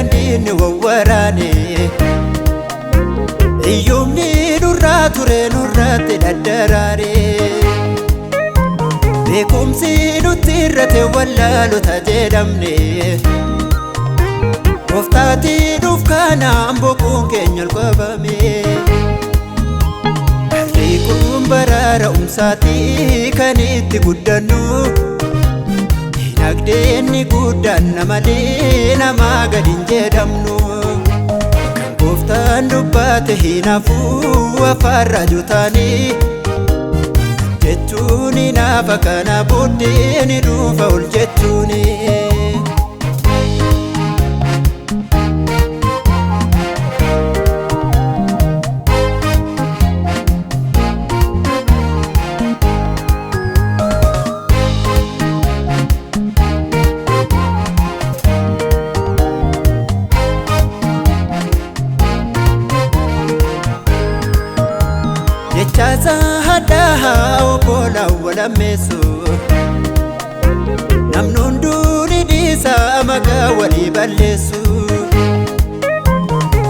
gandini wawwarane iyyumni durra ture nurratti daddaraare beekumsi nutti irrate wallaalota jedhamne Oftaati dhuuf kanaan boquun keenya ol qabame Kun baraara'umsaatii kan itti guddannu dinagdeenni guddaan malee namaa gad hin jedhamnu kan gooftaan dubbate hinaafuu afaan raajotaanii jechuun hinaafa kana booddee ni dhufa ol jechuuni Jechaasa haddaa obbola walameessu namni hunduu ni dhiisa maqaa walii balleessu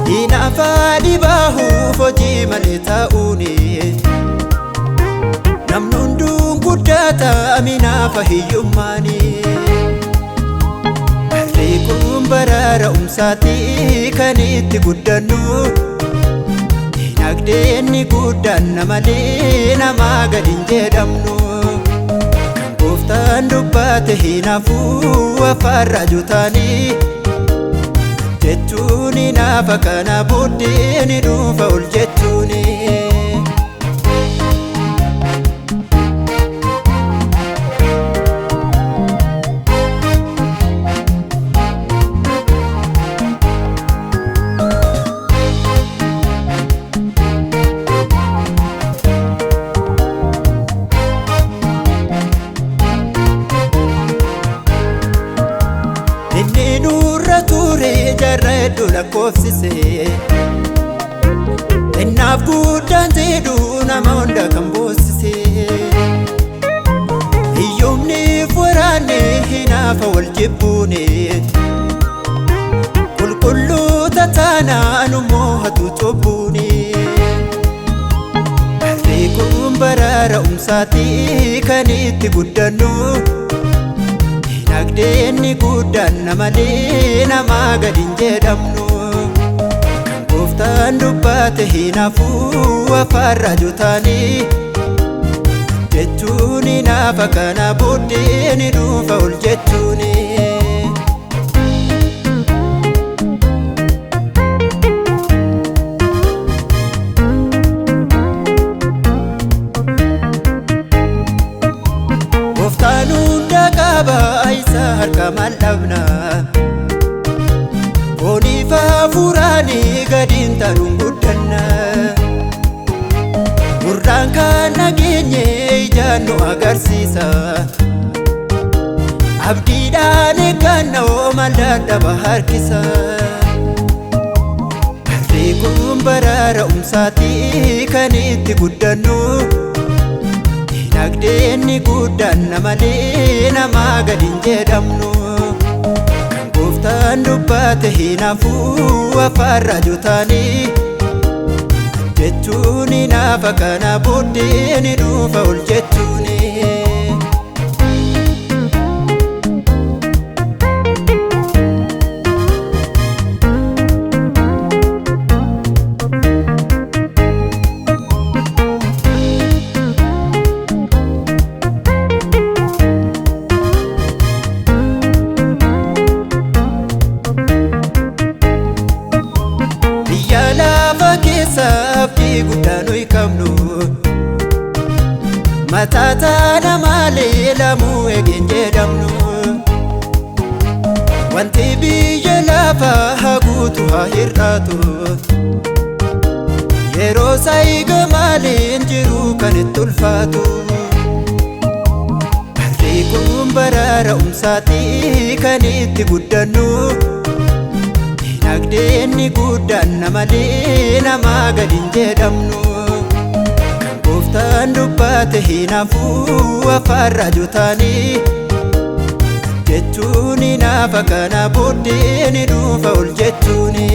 hinaafa dhibaahuuf hojii malee taa'uuni namni hunduu guddaata hinaafa hiyyummaani kun baraara'umsaatii kan itti guddannu dinagdeenni guddaan malee namaa gad hin jedhamnu kan gooftaan dubbate hinaafuu afaan raajotaanii jechuun hinaafa kana booddee ni dhufa ol jechuuni jarra hedduu lakkoofsise innaaf guddaan jedhu nama hunda kan boossise hiyyumniif waraanne hinaafa wal jibbuune qulqulluuta taanaan moohatu cubbuune kun baraara'umsaatii kan itti guddannu dinagdeenni guddaan malee namaa gad hin jedhamnu kan gooftaan dubbate hinaafuu afaan raajotaanii jechuun hinaafa kana booddee ni dhufa ol jechuuni Gooftaan hunda qaba isa harka maal dhabna fooniif hafuuraanii gadi hin taa'uun guddanna gurraan kan nageenye ijaan nu agarsiisa abdiidhaan eegganna maal dadhaba harkisa kun baraara'umsaatii kan itti guddannu dinagdeenni guddaan malee namaa gad hin jedhamnu kan gooftaan dubbate hinaafuu afaan raajotaanii jechuun hinaafa kana booddee ni dhufa ol jechuuni abdii guddaa nuyi qabnu mataataana malee lamuu eegeen jedhamnu wanti biyya lafaa haguutu haa hir'atu yeroo saayiga maleen jiru kan itti ulfaatu kun baraara'umsaatii kan itti guddannu dinagdeenni guddaan malee namaa gad hin jedhamnu kan gooftaan dubbate hinaafuu afaan raajotaanii jechuun hinaafa gaafa kana booddee ni dhufa ol jettuuni.